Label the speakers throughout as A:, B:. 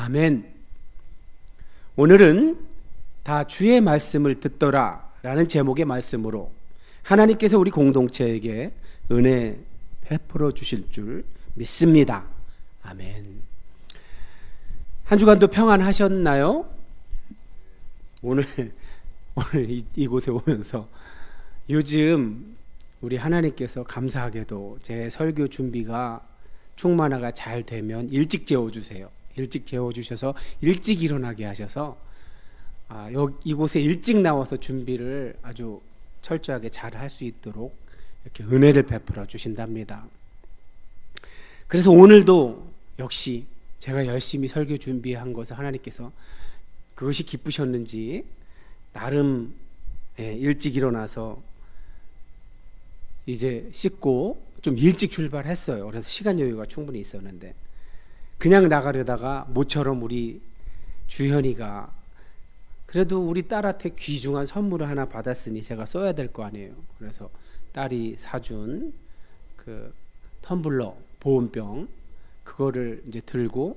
A: 아멘. 오늘은 다 주의 말씀을 듣더라 라는 제목의 말씀으로 하나님께서 우리 공동체에게 은혜 베풀어 주실 줄 믿습니다. 아멘. 한 주간도 평안하셨나요? 오늘 이곳에 오면서 요즘 우리 하나님께서 감사하게도 제 설교 준비가 충만화가 잘 되면 일찍 재워주세요. 일찍 재워주셔서 일찍 일어나게 하셔서 이곳에 일찍 나와서 준비를 아주 철저하게 잘 할 수 있도록 이렇게 은혜를 베풀어 주신답니다. 그래서 오늘도 역시 제가 열심히 설교 준비한 것을 하나님께서 그것이 기쁘셨는지 나름 일찍 일어나서 이제 씻고 좀 일찍 출발했어요. 그래서 시간 여유가 충분히 있었는데 그냥 나가려다가 모처럼 우리 주현이가 그래도 우리 딸한테 귀중한 선물을 하나 받았으니 제가 써야 될 거 아니에요. 그래서 딸이 사준 그 텀블러 보온병 그거를 이제 들고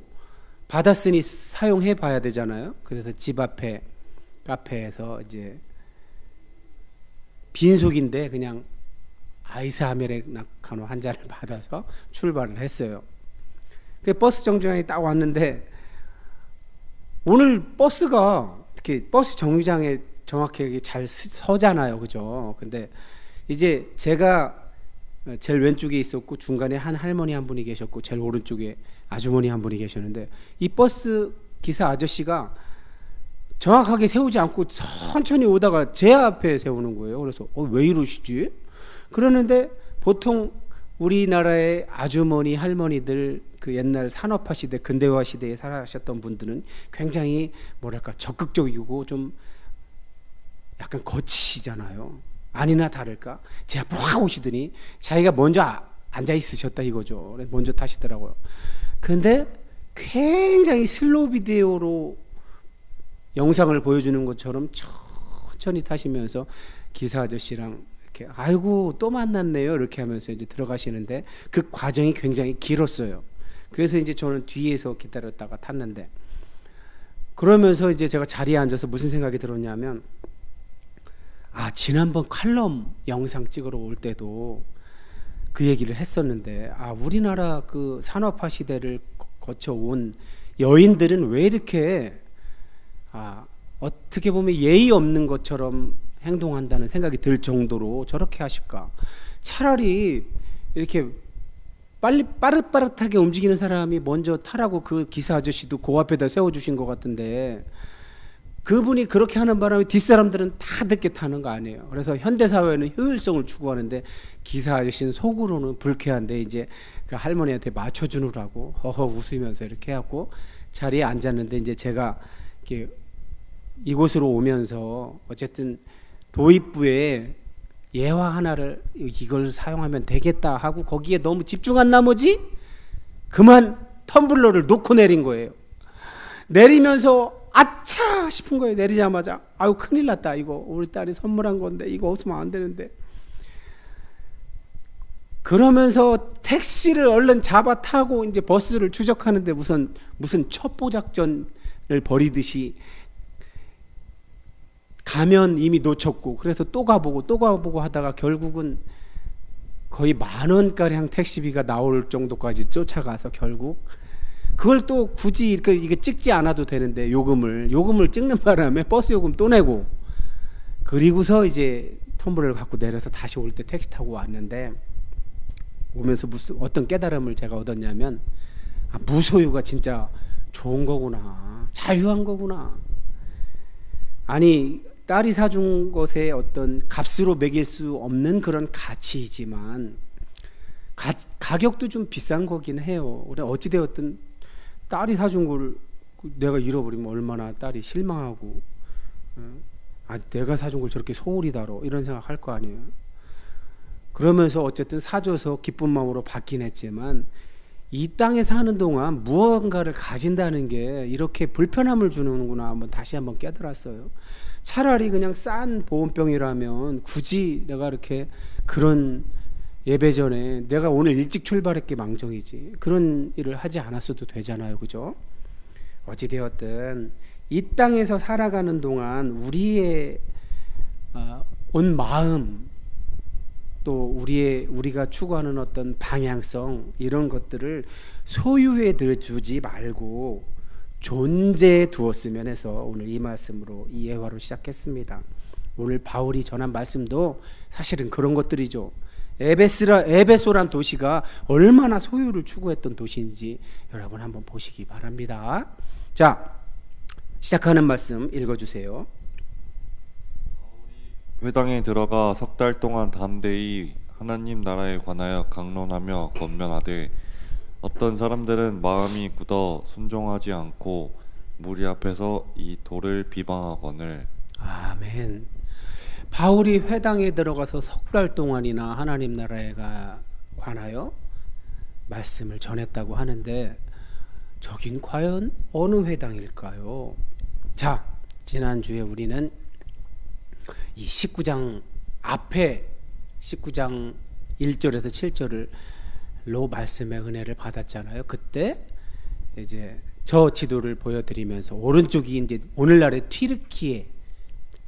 A: 받았으니 사용해 봐야 되잖아요. 그래서 집 앞에 카페에서 이제 빈속인데 그냥 아이스 아메리카노 한 잔을 받아서 출발을 했어요. 그 버스 정류장에 딱 왔는데 오늘 버스가 이렇게 버스 정류장에 정확하게 잘 서잖아요, 그죠? 근데 이제 제가 제일 왼쪽에 있었고 중간에 한 할머니 한 분이 계셨고 제일 오른쪽에 아주머니 한 분이 계셨는데 이 버스 기사 아저씨가 정확하게 세우지 않고 천천히 오다가 제 앞에 세우는 거예요. 그래서 왜 이러시지? 그러는데 보통 우리나라의 아주머니 할머니들 그 옛날 산업화 시대 근대화 시대에 살아셨던 분들은 굉장히 뭐랄까 적극적이고 좀 약간 거치시잖아요. 아니나 다를까 제 앞으로 확 오시더니 자기가 먼저 앉아 있으셨다 이거죠. 먼저 타시더라고요. 근데 굉장히 슬로우 비디오로 영상을 보여주는 것처럼 천천히 타시면서 기사 아저씨랑 이렇게 아이고 또 만났네요 이렇게 하면서 이제 들어가시는데 그 과정이 굉장히 길었어요. 그래서 이제 저는 뒤에서 기다렸다가 탔는데 그러면서 이제 제가 자리에 앉아서 무슨 생각이 들었냐면 지난번 칼럼 영상 찍으러 올 때도 그 얘기를 했었는데 우리나라 그 산업화 시대를 거쳐온 여인들은 왜 이렇게 어떻게 보면 예의 없는 것처럼 행동한다는 생각이 들 정도로 저렇게 하실까? 차라리 이렇게 빨리 빠릇빠릇하게 움직이는 사람이 먼저 타라고 그 기사 아저씨도 그 앞에다 세워주신 것 같은데 그분이 그렇게 하는 바람에 뒷사람들은 다 늦게 타는 거 아니에요. 그래서 현대사회는 효율성을 추구하는데 기사 아저씨는 속으로는 불쾌한데 이제 그 할머니한테 맞춰주느라고 허허 웃으면서 이렇게 해갖고 자리에 앉았는데 이제 제가 이렇게 이곳으로 오면서 어쨌든 도입부에 예화 하나를 이걸 사용하면 되겠다 하고 거기에 너무 집중한 나머지 그만 텀블러를 놓고 내린 거예요. 내리면서 아차 싶은 거예요. 내리자마자 아유 큰일 났다 이거 우리 딸이 선물한 건데 이거 없으면 안 되는데 그러면서 택시를 얼른 잡아 타고 이제 버스를 추적하는데 무슨 첩보작전을 벌이듯이 가면 이미 놓쳤고 그래서 또 가보고 하다가 결국은 거의 10,000원가량 택시비가 나올 정도까지 쫓아가서 결국 그걸 또 굳이 이게 찍지 않아도 되는데 요금을 찍는 바람에 버스 요금 또 내고 그리고서 이제 텀블러를 갖고 내려서 다시 올 때 택시 타고 왔는데 오면서 어떤 깨달음을 제가 얻었냐면 무소유가 진짜 좋은 거구나 자유한 거구나. 아니 딸이 사준 것에 어떤 값으로 매길 수 없는 그런 가치이지만 가격도 좀 비싼 거긴 해요. 그래 어찌되었든 딸이 사준 걸 내가 잃어버리면 얼마나 딸이 실망하고 내가 사준 걸 저렇게 소홀히 다뤄 이런 생각 할 거 아니에요. 그러면서 어쨌든 사줘서 기쁜 마음으로 받긴 했지만 이 땅에 사는 동안 무언가를 가진다는 게 이렇게 불편함을 주는구나 다시 한번 깨달았어요. 차라리 그냥 싼 보온병이라면 굳이 내가 이렇게 그런 예배 전에 내가 오늘 일찍 출발했기 망정이지 그런 일을 하지 않았어도 되잖아요, 그죠? 어찌되었든 이 땅에서 살아가는 동안 우리의 온 마음, 또 우리가 추구하는 어떤 방향성, 이런 것들을 소유해 두지 말고 존재해 두었으면 해서 오늘 이 말씀으로, 이 예화로 시작했습니다. 오늘 바울이 전한 말씀도 사실은 그런 것들이죠. 에베소란 도시가 얼마나 소유를 추구했던 도시인지 여러분 한번 보시기 바랍니다. 자, 시작하는 말씀 읽어주세요.
B: 회당에 들어가 석 달 동안 담대히 하나님 나라에 관하여 강론하며 권면하되 어떤 사람들은 마음이 굳어 순종하지 않고 무리 앞에서 이 돌을 비방하거늘.
A: 아멘. 바울이 회당에 들어가서 석 달 동안이나 하나님 나라에 관하여 말씀을 전했다고 하는데 저긴 과연 어느 회당일까요? 자, 지난주에 우리는 이 19장 앞에 19장 1절에서 7절로 말씀의 은혜를 받았잖아요. 그때 이제 저 지도를 보여드리면서 오른쪽이 이제 오늘날의 튀르키예,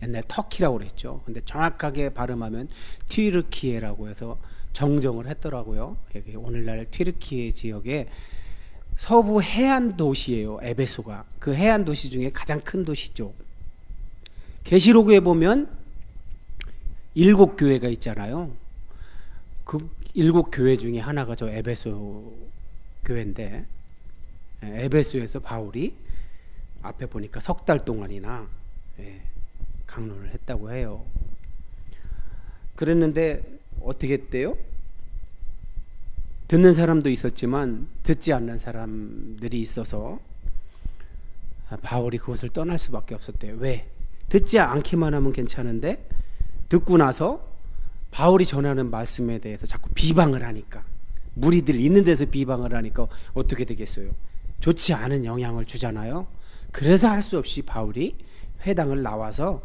A: 옛날 터키라고 그랬죠. 근데 정확하게 발음하면 튀르키예라고 해서 정정을 했더라고요. 여기 오늘날 튀르키예 지역의 서부 해안 도시예요. 에베소가 그 해안 도시 중에 가장 큰 도시죠. 계시록에 보면 7교회가 있잖아요. 그 7교회 중에 하나가 저 에베소 교회인데, 에베소에서 바울이 앞에 보니까 석 달 동안이나 강론을 했다고 해요. 그랬는데 어떻게 했대요? 듣는 사람도 있었지만 듣지 않는 사람들이 있어서 바울이 그것을 떠날 수밖에 없었대요. 왜? 듣지 않기만 하면 괜찮은데 듣고 나서 바울이 전하는 말씀에 대해서 자꾸 비방을 하니까, 무리들 있는 데서 비방을 하니까 어떻게 되겠어요? 좋지 않은 영향을 주잖아요. 그래서 할 수 없이 바울이 회당을 나와서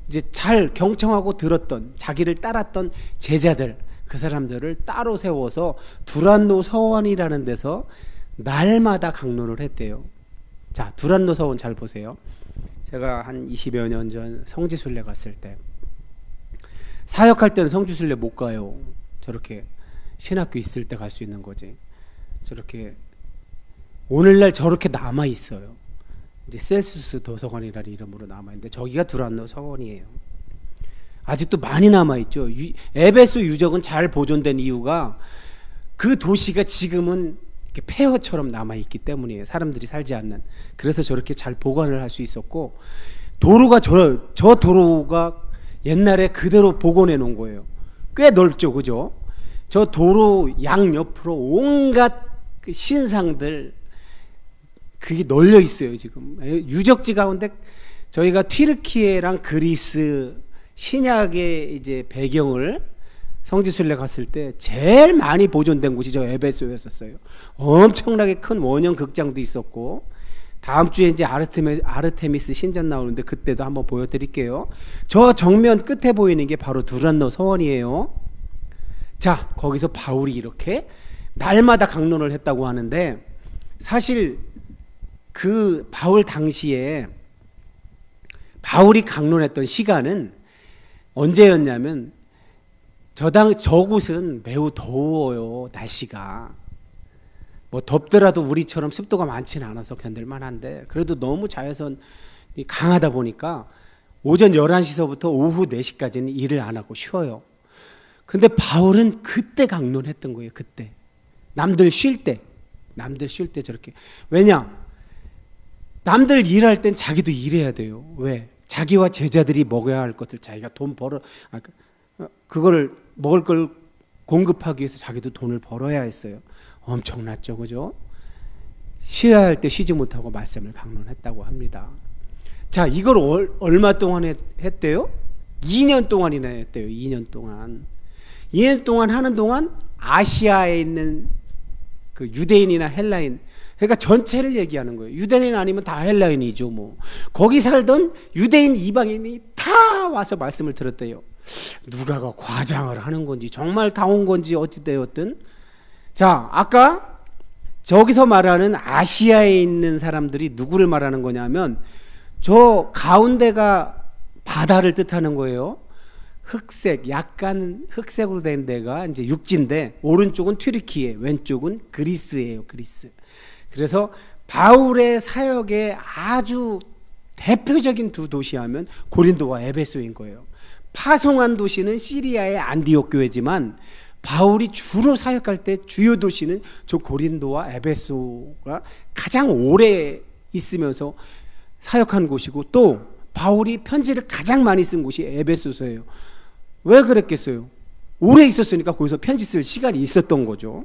A: 이제 잘 경청하고 들었던, 자기를 따랐던 제자들, 그 사람들을 따로 세워서 두란노 서원이라는 데서 날마다 강론을 했대요. 자, 두란노 서원 잘 보세요. 제가 한 20여 년 전 성지순례 갔을 때, 사역할 때는 성지순례 못 가요. 저렇게 신학교 있을 때 갈 수 있는 거지. 저렇게 오늘날 저렇게 남아 있어요. 이제 셀수스 도서관이라는 이름으로 남아 있는데 저기가 두란노 서원이에요. 아직도 많이 남아 있죠. 에베소 유적은 잘 보존된 이유가 그 도시가 지금은 이렇게 폐허처럼 남아 있기 때문이에요. 사람들이 살지 않는. 그래서 저렇게 잘 보관을 할 수 있었고, 도로가 저 도로가 옛날에 그대로 복원해 놓은 거예요. 꽤 넓죠, 그죠? 저 도로 양 옆으로 온갖 그 신상들 그게 널려 있어요. 지금 유적지 가운데 저희가 튀르키예랑 그리스 신약의 이제 배경을 성지순례 갔을 때 제일 많이 보존된 곳이 저 에베소였었어요. 엄청나게 큰 원형 극장도 있었고, 다음 주에 이제 아르테미스 신전 나오는데 그때도 한번 보여드릴게요. 저 정면 끝에 보이는 게 바로 두란노 서원이에요. 자, 거기서 바울이 이렇게 날마다 강론을 했다고 하는데, 사실 그 바울 당시에 바울이 강론했던 시간은 언제였냐면 저 곳은 매우 더워요. 날씨가 뭐 덥더라도 우리처럼 습도가 많지는 않아서 견딜만 한데, 그래도 너무 자외선이 강하다 보니까 오전 11시서부터 오후 4시까지는 일을 안 하고 쉬어요. 근데 바울은 그때 강론했던 거예요. 그때 남들 쉴 때 저렇게. 왜냐? 남들 일할 땐 자기도 일해야 돼요. 왜? 자기와 제자들이 먹어야 할 것들 자기가 돈 벌어, 그걸 먹을 걸 공급하기 위해서 자기도 돈을 벌어야 했어요. 엄청났죠, 그죠? 쉬어야 할 때 쉬지 못하고 말씀을 강론했다고 합니다. 자, 이걸 얼마 동안 했대요? 2년 동안이나 했대요. 2년 동안 하는 동안 아시아에 있는 그 유대인이나 헬라인, 그러니까 전체를 얘기하는 거예요. 유대인 아니면 다 헬라인이죠. 뭐 거기 살던 유대인 이방인이 다 와서 말씀을 들었대요. 누가가 과장을 하는 건지 정말 다 온 건지 어찌되었든, 자, 아까 저기서 말하는 아시아에 있는 사람들이 누구를 말하는 거냐면 저 가운데가 바다를 뜻하는 거예요. 흑색, 약간 흑색으로 된 데가 이제 육지인데 오른쪽은 튀르키예, 왼쪽은 그리스예요. 그리스. 그래서 바울의 사역의 아주 대표적인 두 도시 하면 고린도와 에베소인 거예요. 파송한 도시는 시리아의 안디옥 교회지만 바울이 주로 사역할 때 주요 도시는 저 고린도와 에베소가 가장 오래 있으면서 사역한 곳이고, 또 바울이 편지를 가장 많이 쓴 곳이 에베소서예요. 왜 그랬겠어요? 오래 있었으니까 거기서 편지 쓸 시간이 있었던 거죠.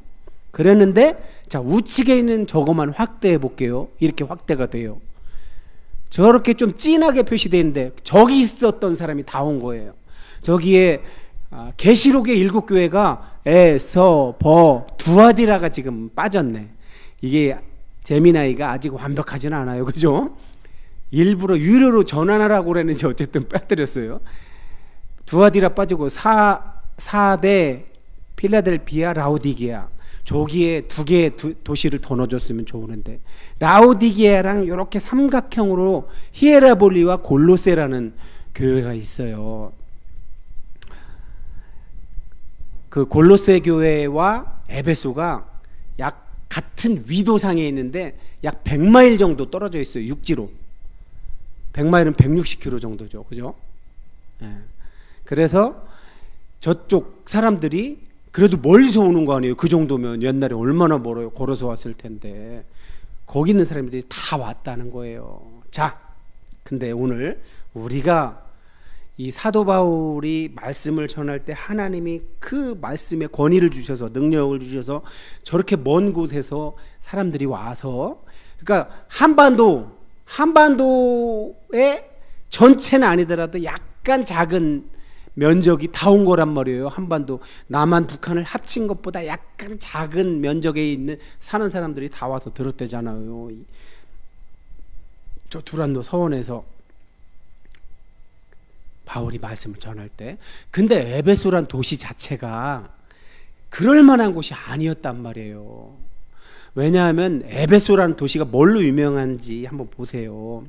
A: 그랬는데 자, 우측에 있는 저거만 확대해 볼게요. 이렇게 확대가 돼요. 저렇게 좀 진하게 표시되어 있는데 저기 있었던 사람이 다 온 거예요. 저기에 계시록의 7교회가 에서 버 두아디라가 지금 빠졌네. 이게 제미나이가 아직 완벽하지는 않아요. 그죠? 일부러 유료로 전환하라고 그랬는지 어쨌든 빠뜨렸어요. 두아디라 빠지고 사대, 필라델피아, 라오디게아, 저기에 두 개의 도시를 더 넣어줬으면 좋은데, 라오디게아랑 이렇게 삼각형으로 히에라볼리와 골로세라는 교회가 있어요. 그 골로세 교회와 에베소가 약 같은 위도상에 있는데 약 100마일 정도 떨어져 있어요. 육지로. 100마일은 160km 정도죠. 그죠? 네. 그래서 저쪽 사람들이 그래도 멀리서 오는 거 아니에요. 그 정도면 옛날에 얼마나 멀어요. 걸어서 왔을 텐데 거기 있는 사람들이 다 왔다는 거예요. 자, 근데 오늘 우리가 이 사도 바울이 말씀을 전할 때 하나님이 그 말씀에 권위를 주셔서 능력을 주셔서 저렇게 먼 곳에서 사람들이 와서, 그러니까 한반도의 전체는 아니더라도 약간 작은 면적이 다 온 거란 말이에요. 한반도, 남한, 북한을 합친 것보다 약간 작은 면적에 있는 사는 사람들이 다 와서 들었대잖아요. 저 두란노 서원에서 바울이 말씀을 전할 때. 근데 에베소란 도시 자체가 그럴 만한 곳이 아니었단 말이에요. 왜냐하면 에베소라는 도시가 뭘로 유명한지 한번 보세요.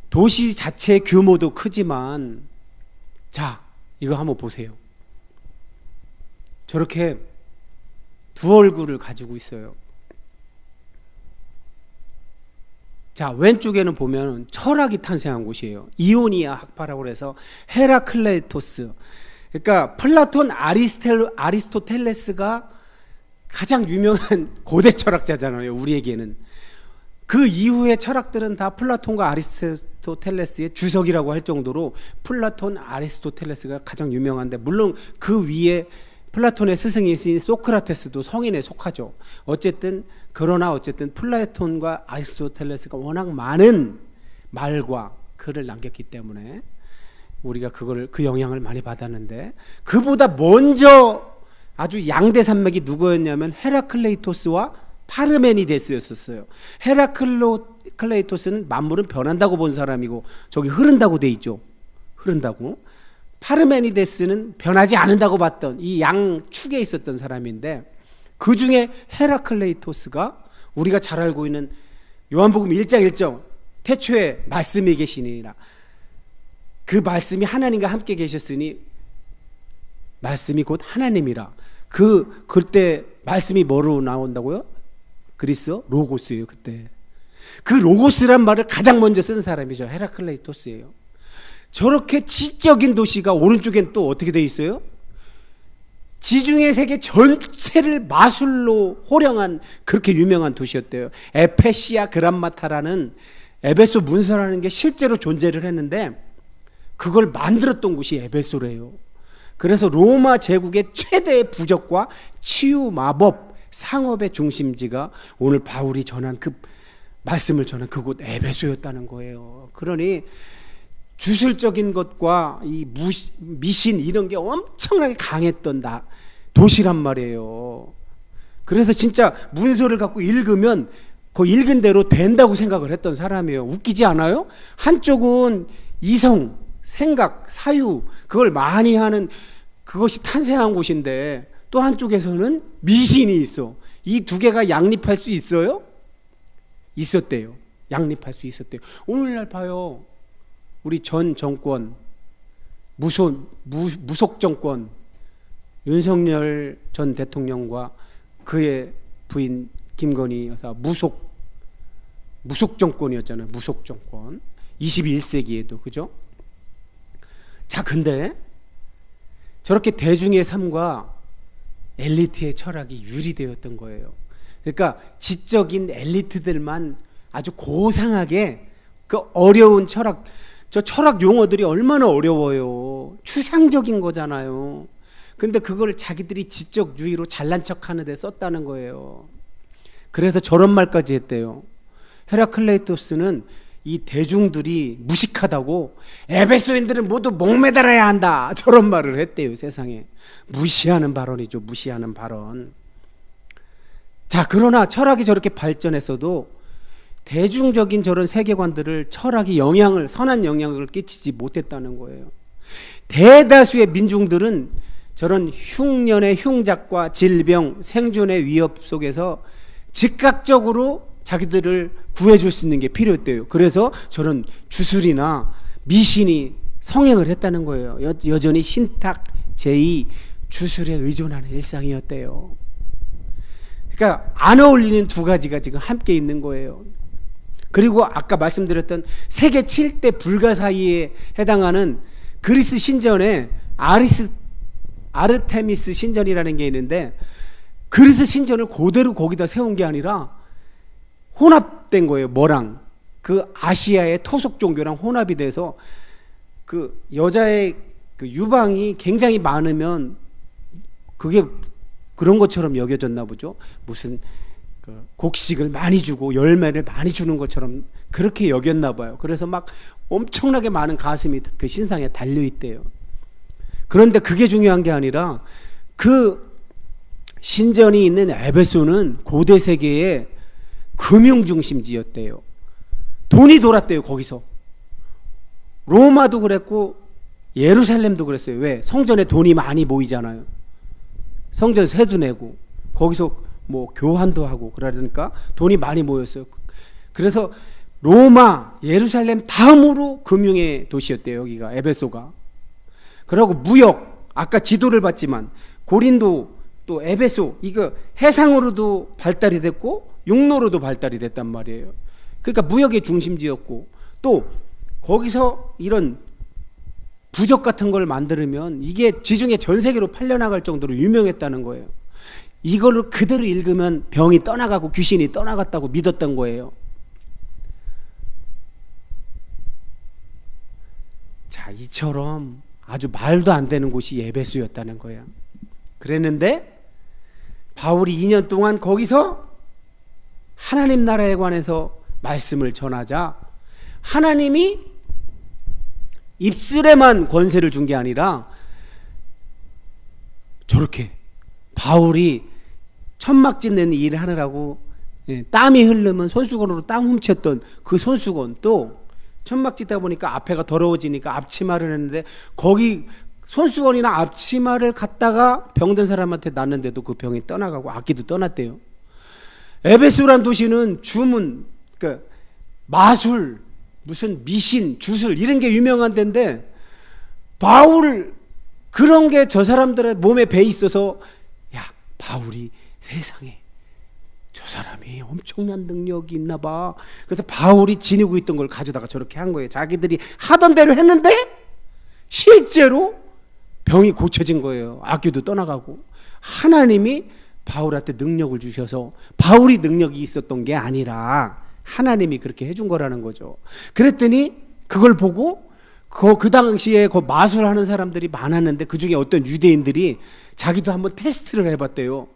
A: 도시 자체의 규모도 크지만, 자, 이거 한번 보세요. 저렇게 두 얼굴을 가지고 있어요. 자, 왼쪽에는 보면 철학이 탄생한 곳이에요. 이오니아 학파라고 해서 헤라클레토스, 그러니까 플라톤, 아리스토텔레스가 가장 유명한 고대 철학자잖아요. 우리에게는. 그 이후의 철학들은 다 플라톤과 아리스토텔레스의 주석이라고 할 정도로 플라톤, 아리스토텔레스가 가장 유명한데, 물론 그 위에 플라톤의 스승이신 소크라테스도 성인에 속하죠. 그러나 어쨌든 플라톤과 아리스토텔레스가 워낙 많은 말과 글을 남겼기 때문에 우리가 그 영향을 많이 받았는데, 그보다 먼저 아주 양대 산맥이 누구였냐면 헤라클레이토스와 파르메니데스였었어요. 헤라클레이토스는 만물은 변한다고 본 사람이고 저기 흐른다고 돼 있죠. 흐른다고. 파르메니데스는 변하지 않는다고 봤던 이 양축에 있었던 사람인데, 그 중에 헤라클레이토스가 우리가 잘 알고 있는 요한복음 1장 1절 태초에 말씀이 계시니라, 그 말씀이 하나님과 함께 계셨으니 말씀이 곧 하나님이라. 그때 말씀이 뭐로 나온다고요? 그리스어 로고스예요. 그때 그 로고스란 말을 가장 먼저 쓴 사람이죠. 헤라클레이토스예요. 저렇게 지적인 도시가 오른쪽엔 또 어떻게 돼 있어요? 지중해 세계 전체를 마술로 호령한 그렇게 유명한 도시였대요. 에페시아 그란마타라는 에베소 문서라는 게 실제로 존재를 했는데 그걸 만들었던 곳이 에베소래요. 그래서 로마 제국의 최대의 부적과 치유, 마법, 상업의 중심지가 오늘 바울이 전한 그 말씀을 전한 그곳 에베소였다는 거예요. 그러니 주술적인 것과 이 미신 이런 게 엄청나게 강했던 도시란 말이에요. 그래서 진짜 문서를 갖고 읽으면 그 읽은 대로 된다고 생각을 했던 사람이에요. 웃기지 않아요? 한쪽은 이성, 생각, 사유 그걸 많이 하는 그것이 탄생한 곳인데, 또 한쪽에서는 미신이 있어. 이 두 개가 양립할 수 있어요? 있었대요. 양립할 수 있었대요. 오늘날 봐요. 우리 전 정권, 무속 정권, 윤석열 전 대통령과 그의 부인 김건희 여사 무속 정권이었잖아요. 무속 정권. 21세기에도, 그죠? 자, 근데 저렇게 대중의 삶과 엘리트의 철학이 유리되었던 거예요. 그러니까 지적인 엘리트들만 아주 고상하게 그 어려운 철학, 저 철학 용어들이 얼마나 어려워요. 추상적인 거잖아요. 근데 그걸 자기들이 지적 유의로 잘난 척 하는데 썼다는 거예요. 그래서 저런 말까지 했대요. 헤라클레이토스는 이 대중들이 무식하다고 에베소인들은 모두 목매달아야 한다, 저런 말을 했대요. 세상에. 무시하는 발언이죠. 무시하는 발언. 자, 그러나 철학이 저렇게 발전했어도 대중적인 저런 세계관들을 철학이 선한 영향을 끼치지 못했다는 거예요. 대다수의 민중들은 저런 흉년의 흉작과 질병, 생존의 위협 속에서 즉각적으로 자기들을 구해줄 수 있는 게 필요했대요. 그래서 저런 주술이나 미신이 성행을 했다는 거예요. 여전히 신탁, 제의, 주술에 의존하는 일상이었대요. 그러니까 안 어울리는 두 가지가 지금 함께 있는 거예요. 그리고 아까 말씀드렸던 세계 7대 불가사의에 해당하는 그리스 신전에 아르테미스 신전이라는 게 있는데, 그리스 신전을 그대로 거기다 세운 게 아니라 혼합된 거예요. 뭐랑 그 아시아의 토속 종교랑 혼합이 돼서 그 여자의 그 유방이 굉장히 많으면 그게 그런 것처럼 여겨졌나 보죠. 무슨 그 곡식을 많이 주고 열매를 많이 주는 것처럼 그렇게 여겼나 봐요. 그래서 막 엄청나게 많은 가슴이 그 신상에 달려 있대요. 그런데 그게 중요한 게 아니라 그 신전이 있는 에베소는 고대 세계의 금융 중심지였대요. 돈이 돌았대요. 거기서. 로마도 그랬고 예루살렘도 그랬어요. 왜? 성전에 돈이 많이 모이잖아요. 성전 세도 내고 거기서 뭐 교환도 하고 그러니까 돈이 많이 모였어요. 그래서 로마, 예루살렘 다음으로 금융의 도시였대요. 여기가 에베소가. 그리고 무역, 아까 지도를 봤지만 고린도 또 에베소, 이거 해상으로도 발달이 됐고 육로로도 발달이 됐단 말이에요. 그러니까 무역의 중심지였고, 또 거기서 이런 부적 같은 걸 만들면 이게 지중해 전 세계로 팔려나갈 정도로 유명했다는 거예요. 이걸로 그대로 읽으면 병이 떠나가고 귀신이 떠나갔다고 믿었던 거예요. 자, 이처럼 아주 말도 안 되는 곳이 에베소였다는 거예요. 그랬는데 바울이 2년 동안 거기서 하나님 나라에 관해서 말씀을 전하자 하나님이 입술에만 권세를 준 게 아니라 저렇게 바울이 천막 짓는 일을 하느라고 땀이 흐르면 손수건으로 땀 훔쳤던 그 손수건, 또 천막 짓다 보니까 앞에가 더러워지니까 앞치마를 했는데 거기 손수건이나 앞치마를 갖다가 병든 사람한테 놨는데도 그 병이 떠나가고 악기도 떠났대요. 에베소란 도시는 주문, 그러니까 마술, 무슨 미신, 주술 이런 게 유명한 데인데 바울 그런 게 저 사람들의 몸에 배 있어서 야, 바울이 세상에 저 사람이 엄청난 능력이 있나 봐. 그래서 바울이 지니고 있던 걸 가져다가 저렇게 한 거예요. 자기들이 하던 대로 했는데 실제로 병이 고쳐진 거예요. 악귀도 떠나가고. 하나님이 바울한테 능력을 주셔서 바울이 능력이 있었던 게 아니라 하나님이 그렇게 해준 거라는 거죠. 그랬더니 그걸 보고 그 당시에 그 마술하는 사람들이 많았는데 그 중에 어떤 유대인들이 자기도 한번 테스트를 해봤대요.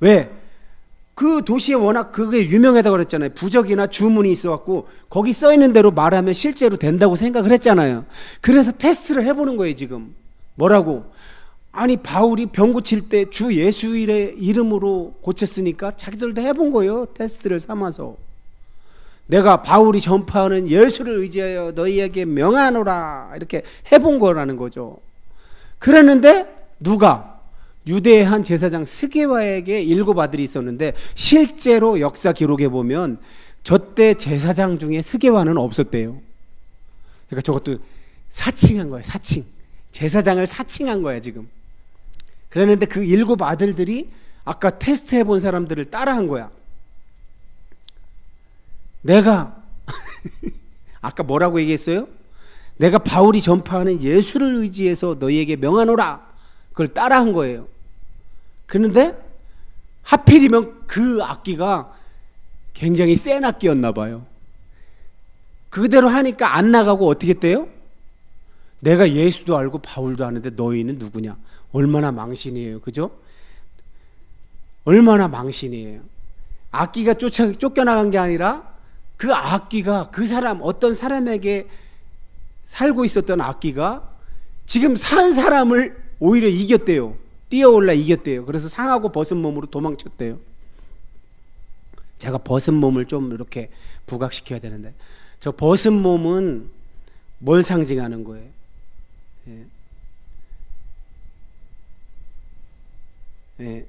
A: 왜? 그 도시에 워낙 그게 유명하다고 그랬잖아요. 부적이나 주문이 있어갖고 거기 써있는 대로 말하면 실제로 된다고 생각을 했잖아요. 그래서 테스트를 해보는 거예요. 지금 뭐라고? 아니 바울이 병 고칠 때 주 예수의 이름으로 고쳤으니까 자기들도 해본 거예요. 테스트를 삼아서. 내가 바울이 전파하는 예수를 의지하여 너희에게 명하노라 이렇게 해본 거라는 거죠. 그랬는데 누가? 유대의 한 제사장 스게와에게 7 아들이 있었는데 실제로 역사 기록에 보면 저때 제사장 중에 스게와는 없었대요. 그러니까 저것도 사칭한 거예요. 사칭. 제사장을 사칭한 거야 지금. 그랬는데 그 7 아들들이 아까 테스트 해본 사람들을 따라한 거야. 내가 아까 뭐라고 얘기했어요? 내가 바울이 전파하는 예수를 의지해서 너희에게 명하노라. 그걸 따라한 거예요. 그런데 하필이면 그 악기가 굉장히 센 악기였나 봐요. 그대로 하니까 안 나가고 어떻게 했대요? 내가 예수도 알고 바울도 아는데 너희는 누구냐? 얼마나 망신이에요. 그죠? 얼마나 망신이에요. 악기가 쫓겨나간 게 아니라 그 악기가 그 사람 어떤 사람에게 살고 있었던 악기가 지금 산 사람을 오히려 이겼대요. 뛰어올라 이겼대요. 그래서 상하고 벗은 몸으로 도망쳤대요. 제가 벗은 몸을 좀 이렇게 부각시켜야 되는데 저 벗은 몸은 뭘 상징하는 거예요? 예. 예.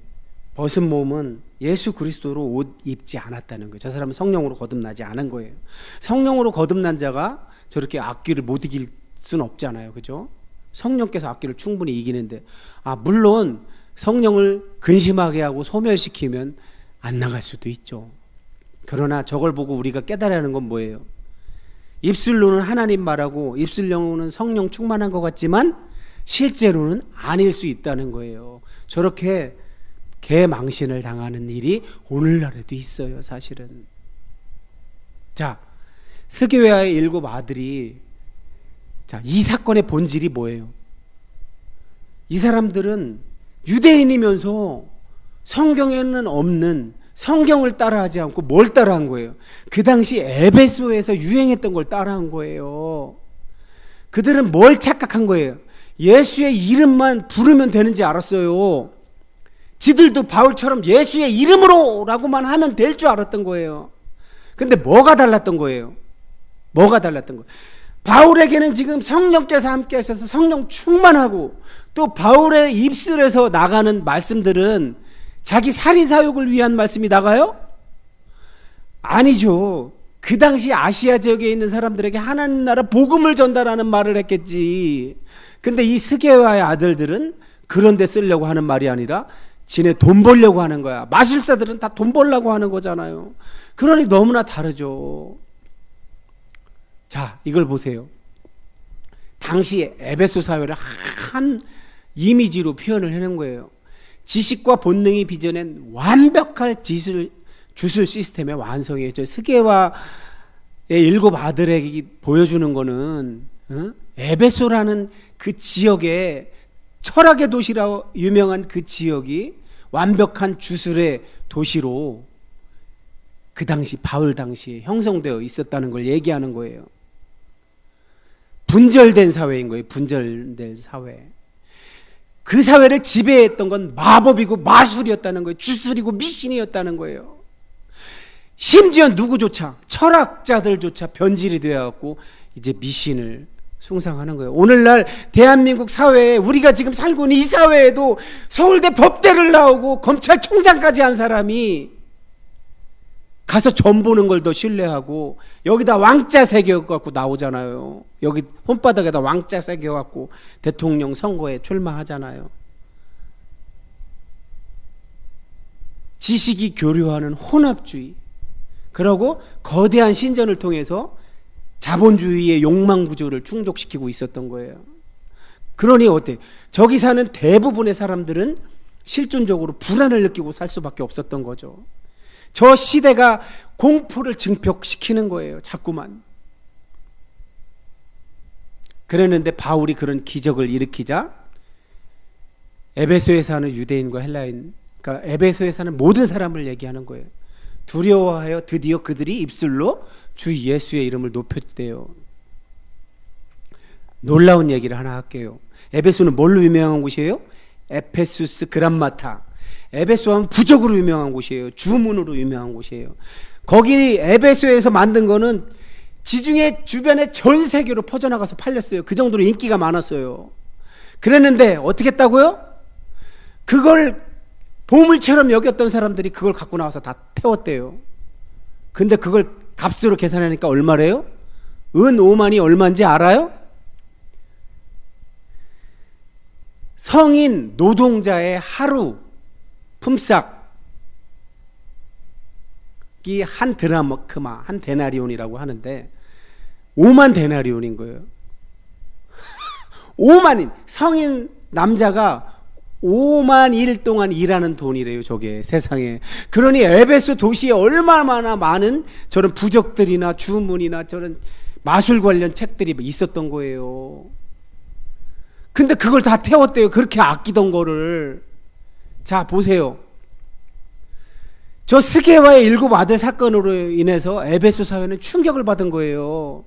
A: 벗은 몸은 예수 그리스도로 옷 입지 않았다는 거예요. 저 사람은 성령으로 거듭나지 않은 거예요. 성령으로 거듭난 자가 저렇게 악기를 못 이길 수는 없잖아요. 그죠? 성령께서 악기를 충분히 이기는데 물론 성령을 근심하게 하고 소멸시키면 안 나갈 수도 있죠. 그러나 저걸 보고 우리가 깨달아야 하는 건 뭐예요? 입술로는 하나님 말하고 입술로는 성령 충만한 것 같지만 실제로는 아닐 수 있다는 거예요. 저렇게 개망신을 당하는 일이 오늘날에도 있어요. 사실은. 자, 스게와의 7 아들이 자, 이 사건의 본질이 뭐예요? 이 사람들은 유대인이면서 성경에는 없는 성경을 따라하지 않고 뭘 따라한 거예요? 그 당시 에베소에서 유행했던 걸 따라한 거예요. 그들은 뭘 착각한 거예요? 예수의 이름만 부르면 되는지 알았어요. 지들도 바울처럼 예수의 이름으로 라고만 하면 될 줄 알았던 거예요. 근데 뭐가 달랐던 거예요? 뭐가 달랐던 거예요? 바울에게는 지금 성령께서 함께 하셔서 성령 충만하고 또 바울의 입술에서 나가는 말씀들은 자기 살인사욕을 위한 말씀이 나가요? 아니죠. 그 당시 아시아 지역에 있는 사람들에게 하나님 나라 복음을 전달하는 말을 했겠지. 근데 이 스게와의 아들들은 그런 데 쓰려고 하는 말이 아니라 지네 돈 벌려고 하는 거야. 마술사들은 다 돈 벌려고 하는 거잖아요. 그러니 너무나 다르죠. 자, 이걸 보세요. 당시 에베소 사회를 한 이미지로 표현을 해놓은 거예요. 지식과 본능이 빚어낸 완벽한 주술 시스템의 완성이에요. 저 스게와의 7 아들에게 보여주는 거는 에베소라는 그 지역에 철학의 도시라 유명한 그 지역이 완벽한 주술의 도시로 그 당시 바울 당시에 형성되어 있었다는 걸 얘기하는 거예요. 분절된 사회인 거예요. 분절된 사회. 그 사회를 지배했던 건 마법이고 마술이었다는 거예요. 주술이고 미신이었다는 거예요. 심지어 누구조차 철학자들조차 변질이 되어갖고 이제 미신을 숭상하는 거예요. 오늘날 대한민국 사회에 우리가 지금 살고 있는 이 사회에도 서울대 법대를 나오고 검찰총장까지 한 사람이 가서 점 보는 걸 더 신뢰하고 여기다 왕자 새겨갖고 나오잖아요. 여기 손바닥에다 왕자 새겨갖고 대통령 선거에 출마하잖아요. 지식이 교류하는 혼합주의. 그러고 거대한 신전을 통해서 자본주의의 욕망 구조를 충족시키고 있었던 거예요. 그러니 어때? 저기 사는 대부분의 사람들은 실존적으로 불안을 느끼고 살 수밖에 없었던 거죠. 저 시대가 공포를 증폭시키는 거예요. 자꾸만. 그랬는데 바울이 그런 기적을 일으키자 에베소에 사는 유대인과 헬라인, 그러니까 에베소에 사는 모든 사람을 얘기하는 거예요. 두려워하여 드디어 그들이 입술로 주 예수의 이름을 높였대요. 놀라운 얘기를 하나 할게요. 에베소는 뭘로 유명한 곳이에요? 에페수스 그람마타. 에베소 하면 부적으로 유명한 곳이에요. 주문으로 유명한 곳이에요. 거기 에베소에서 만든 거는 지중해 주변에 전 세계로 퍼져나가서 팔렸어요. 그 정도로 인기가 많았어요. 그랬는데 어떻게 했다고요? 그걸 보물처럼 여겼던 사람들이 그걸 갖고 나와서 다 태웠대요. 근데 그걸 값으로 계산하니까 얼마래요? 은 5만이 얼마인지 알아요? 성인 노동자의 하루 품삯이 한 드라크마, 한 데나리온이라고 하는데 5만 데나리온인 거예요. 5만인 성인 남자가 5만 일 동안 일하는 돈이래요, 저게 세상에. 그러니 에베소 도시에 얼마나 많은 저런 부적들이나 주문이나 저런 마술 관련 책들이 있었던 거예요. 근데 그걸 다 태웠대요. 그렇게 아끼던 거를. 자, 보세요. 저 스게와의 7 아들 사건으로 인해서 에베소 사회는 충격을 받은 거예요.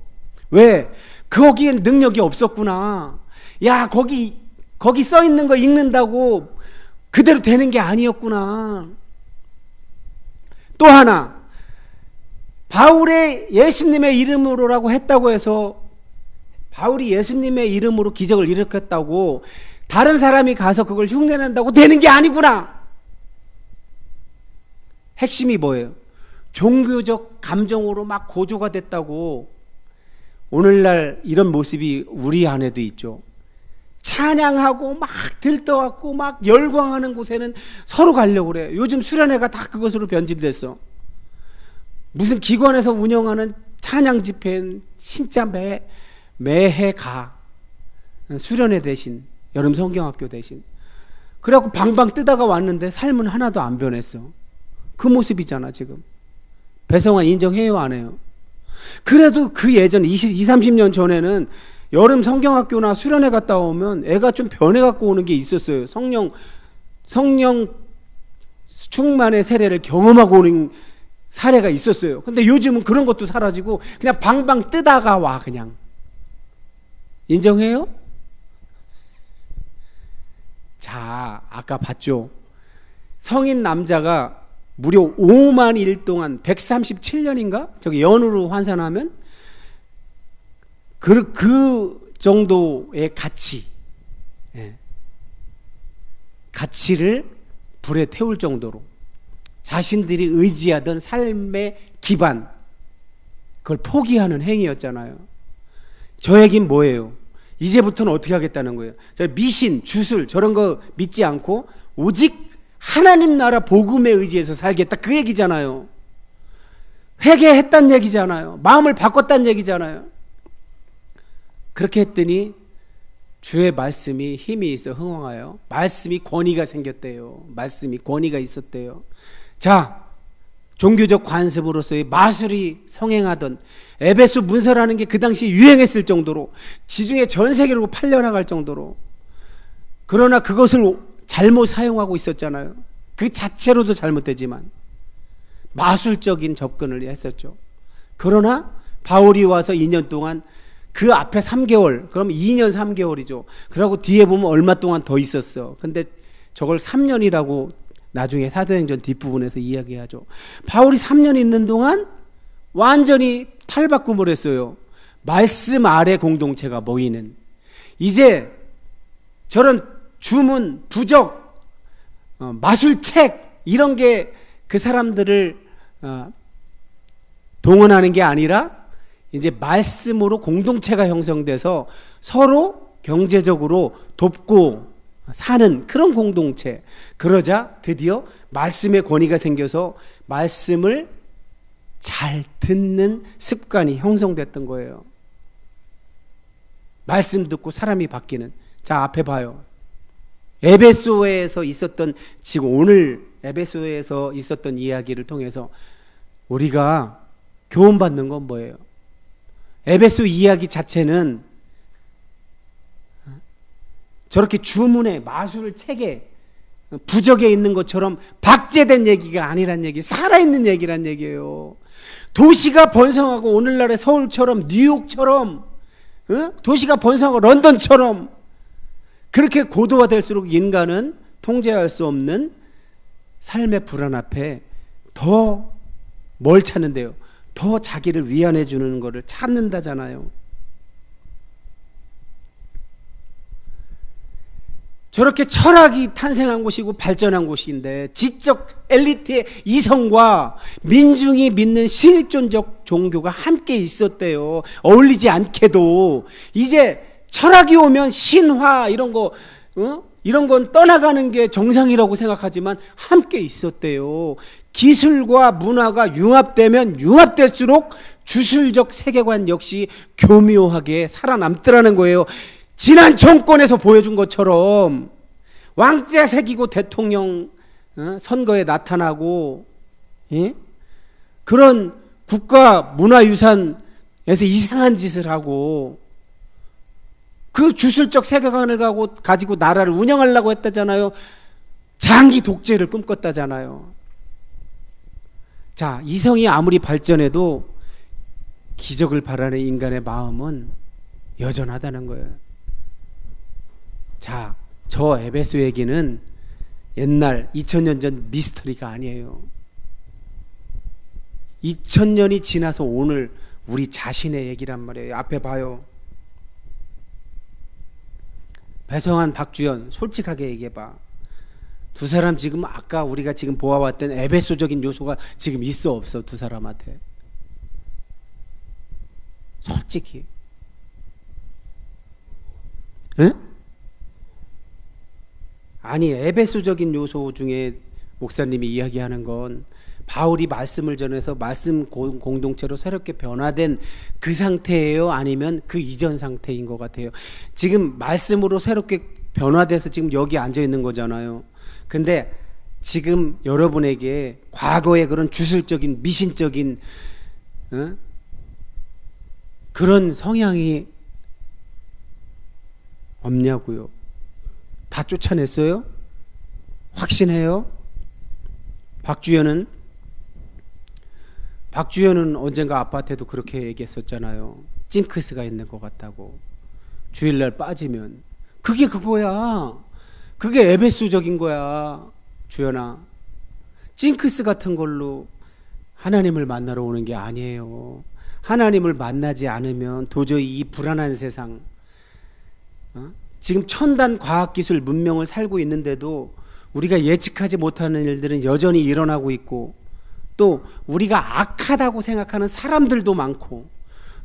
A: 왜? 거기엔 능력이 없었구나. 야, 거기 써 있는 거 읽는다고 그대로 되는 게 아니었구나. 또 하나, 바울의 예수님의 이름으로라고 했다고 해서 바울이 예수님의 이름으로 기적을 일으켰다고 다른 사람이 가서 그걸 흉내낸다고 되는 게 아니구나. 핵심이 뭐예요? 종교적 감정으로 막 고조가 됐다고. 오늘날 이런 모습이 우리 안에도 있죠. 찬양하고 막 들떠갖고 막 열광하는 곳에는 서로 가려고 그래요. 요즘 수련회가 다 그것으로 변질됐어. 무슨 기관에서 운영하는 찬양 집회는 진짜 매해 가. 수련회 대신, 여름 성경학교 대신. 그래갖고 방방 뜨다가 왔는데 삶은 하나도 안 변했어. 그 모습이잖아 지금. 배성환 인정해요 안 해요? 그래도 그 예전 20-30년 전에는 여름 성경학교나 수련회 갔다 오면 애가 좀 변해갖고 오는 게 있었어요. 성령 충만의 세례를 경험하고 오는 사례가 있었어요. 근데 요즘은 그런 것도 사라지고 그냥 방방 뜨다가 와. 그냥. 인정해요? 자, 아까 봤죠? 성인 남자가 무려 5만 일 동안 137년인가? 저기 연으로 환산하면 그 정도의 가치, 가치를 불에 태울 정도로 자신들이 의지하던 삶의 기반, 그걸 포기하는 행위였잖아요. 저 얘기는 뭐예요? 이제부터는 어떻게 하겠다는 거예요? 저 미신, 주술 저런 거 믿지 않고 오직 하나님 나라 복음에 의지해서 살겠다, 그 얘기잖아요. 회개했단 얘기잖아요. 마음을 바꿨단 얘기잖아요. 그렇게 했더니 주의 말씀이 힘이 있어 흥황하여 말씀이 권위가 생겼대요. 말씀이 권위가 있었대요. 자, 종교적 관습으로서의 마술이 성행하던 에베소 문서라는 게 그 당시 유행했을 정도로, 지중해 전 세계로 팔려나갈 정도로. 그러나 그것을 잘못 사용하고 있었잖아요. 그 자체로도 잘못되지만 마술적인 접근을 했었죠. 그러나 바울이 와서 2년 동안, 그 앞에 3개월, 그럼 2년 3개월이죠. 그러고 뒤에 보면 얼마 동안 더 있었어. 근데 저걸 3년이라고 나중에 사도행전 뒷부분에서 이야기하죠. 바울이 3년 있는 동안 완전히 탈바꿈을 했어요. 말씀 아래 공동체가 모이는. 이제 저런 주문, 부적, 마술책 이런 게 그 사람들을 동원하는 게 아니라 이제 말씀으로 공동체가 형성돼서 서로 경제적으로 돕고 사는 그런 공동체. 그러자 드디어 말씀의 권위가 생겨서 말씀을 잘 듣는 습관이 형성됐던 거예요. 말씀 듣고 사람이 바뀌는. 자, 앞에 봐요. 에베소에서 있었던, 지금 오늘 에베소에서 있었던 이야기를 통해서 우리가 교훈받는 건 뭐예요? 에베소 이야기 자체는 저렇게 주문에, 마술 책에, 부적에 있는 것처럼 박제된 얘기가 아니란 얘기, 살아있는 얘기란 얘기예요. 도시가 번성하고 오늘날의 서울처럼, 뉴욕처럼, 도시가 번성하고 런던처럼 그렇게 고도화될수록 인간은 통제할 수 없는 삶의 불안 앞에 더 뭘 찾는데요? 더 자기를 위안해 주는 것을 찾는다잖아요. 저렇게 철학이 탄생한 곳이고 발전한 곳인데 지적 엘리트의 이성과 민중이 믿는 실존적 종교가 함께 있었대요. 어울리지 않게도. 이제 철학이 오면 신화 이런 거 이런 건 떠나가는 게 정상이라고 생각하지만 함께 있었대요. 기술과 문화가 융합되면 융합될수록 주술적 세계관 역시 교묘하게 살아남더라는 거예요. 지난 정권에서 보여준 것처럼 왕자 새기고 대통령 선거에 나타나고, 예? 그런 국가 문화유산에서 이상한 짓을 하고 그 주술적 세계관을 가지고 나라를 운영하려고 했다잖아요. 장기 독재를 꿈꿨다잖아요. 자, 이성이 아무리 발전해도 기적을 바라는 인간의 마음은 여전하다는 거예요. 자, 저 에베소 얘기는 옛날 2000년 전 미스터리가 아니에요. 2000년이 지나서 오늘 우리 자신의 얘기란 말이에요. 앞에 봐요. 배성환, 박주연, 솔직하게 얘기해봐. 두 사람 지금 아까 우리가 지금 보아왔던 에베소적인 요소가 지금 있어 없어? 두 사람한테 솔직히. 응? 아니, 에베소적인 요소 중에 목사님이 이야기하는 건 바울이 말씀을 전해서 말씀 공동체로 새롭게 변화된 그 상태예요? 아니면 그 이전 상태인 것 같아요? 지금 말씀으로 새롭게 변화돼서 지금 여기 앉아 있는 거잖아요. 근데 지금 여러분에게 과거의 그런 주술적인 미신적인 그런 성향이 없냐고요? 다 쫓아냈어요? 확신해요? 박주연은 언젠가 아빠한테도 그렇게 얘기했었잖아요. 징크스가 있는 것 같다고. 주일날 빠지면. 그게 그거야. 그게 에베소적인 거야. 주연아, 징크스 같은 걸로 하나님을 만나러 오는 게 아니에요. 하나님을 만나지 않으면 도저히 이 불안한 세상, 지금 첨단 과학기술 문명을 살고 있는데도 우리가 예측하지 못하는 일들은 여전히 일어나고 있고, 또 우리가 악하다고 생각하는 사람들도 많고,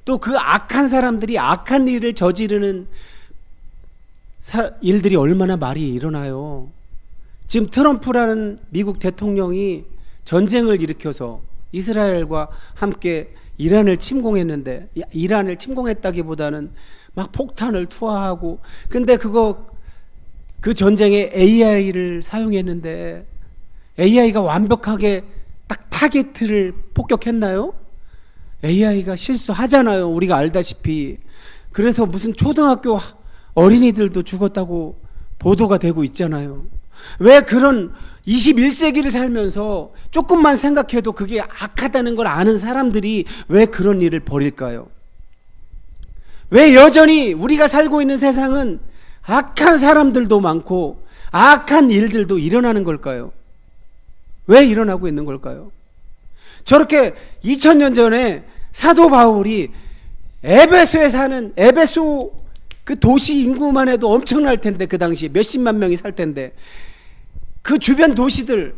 A: 또 그 악한 사람들이 악한 일을 저지르는 일들이 얼마나 많이 일어나요. 지금 트럼프라는 미국 대통령이 전쟁을 일으켜서 이스라엘과 함께 이란을 침공했는데, 이란을 침공했다기보다는 막 폭탄을 투하하고, 근데 그 전쟁에 AI를 사용했는데 AI가 완벽하게 딱 타겟을 폭격했나요? AI가 실수하잖아요. 우리가 알다시피. 그래서 무슨 초등학교 어린이들도 죽었다고 보도가 되고 있잖아요. 왜 그런 21세기를 살면서 조금만 생각해도 그게 악하다는 걸 아는 사람들이 왜 그런 일을 벌일까요? 왜 여전히 우리가 살고 있는 세상은 악한 사람들도 많고 악한 일들도 일어나는 걸까요? 왜 일어나고 있는 걸까요? 저렇게 2000년 전에 사도 바울이 에베소에 사는, 에베소 그 도시 인구만 해도 엄청날 텐데, 그 당시 몇십만 명이 살 텐데, 그 주변 도시들,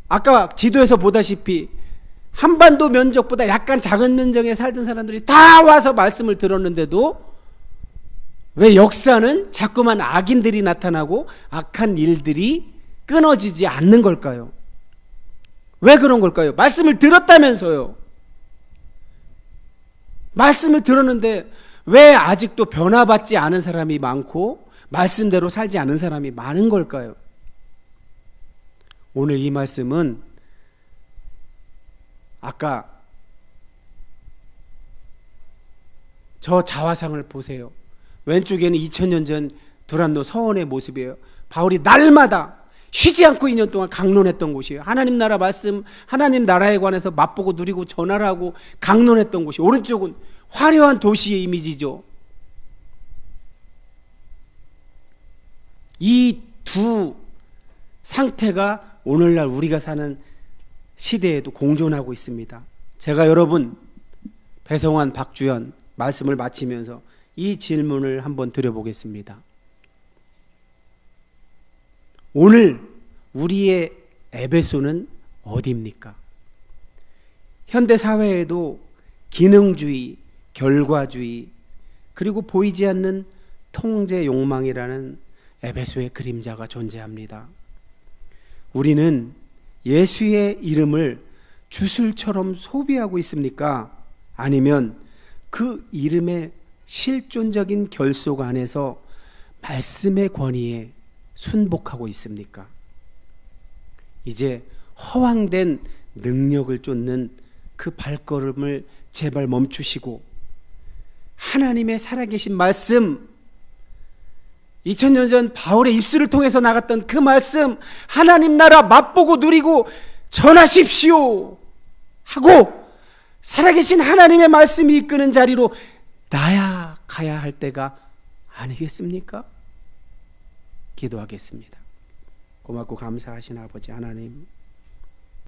A: 아까 지도에서 보다시피 한반도 면적보다 약간 작은 면적에 살던 사람들이 다 와서 말씀을 들었는데도 왜 역사는 자꾸만 악인들이 나타나고 악한 일들이 끊어지지 않는 걸까요? 왜 그런 걸까요? 말씀을 들었다면서요. 말씀을 들었는데 왜 아직도 변화받지 않은 사람이 많고 말씀대로 살지 않은 사람이 많은 걸까요? 오늘 이 말씀은 아까 저 자화상을 보세요. 왼쪽에는 2000년 전 두란노 서원의 모습이에요. 바울이 날마다 쉬지 않고 2년 동안 강론했던 곳이에요. 하나님 나라 말씀, 하나님 나라에 관해서 맛보고 누리고 전하라고 강론했던 곳이. 오른쪽은 화려한 도시의 이미지죠. 이 두 상태가 오늘날 우리가 사는 시대에도 공존하고 있습니다. 제가 여러분, 배성환, 박주연 말씀을 마치면서 이 질문을 한번 드려보겠습니다. 오늘 우리의 에베소는 어디입니까? 현대 사회에도 기능주의, 결과주의, 그리고 보이지 않는 통제 욕망이라는 에베소의 그림자가 존재합니다. 우리는 예수의 이름을 주술처럼 소비하고 있습니까? 아니면 그 이름의 실존적인 결속 안에서 말씀의 권위에 순복하고 있습니까? 이제 허황된 능력을 쫓는 그 발걸음을 제발 멈추시고 하나님의 살아계신 말씀, 2000년 전 바울의 입술을 통해서 나갔던 그 말씀, 하나님 나라 맛보고 누리고 전하십시오 하고 살아계신 하나님의 말씀이 이끄는 자리로 나아가야 할 때가 아니겠습니까? 기도하겠습니다. 고맙고 감사하신 아버지 하나님,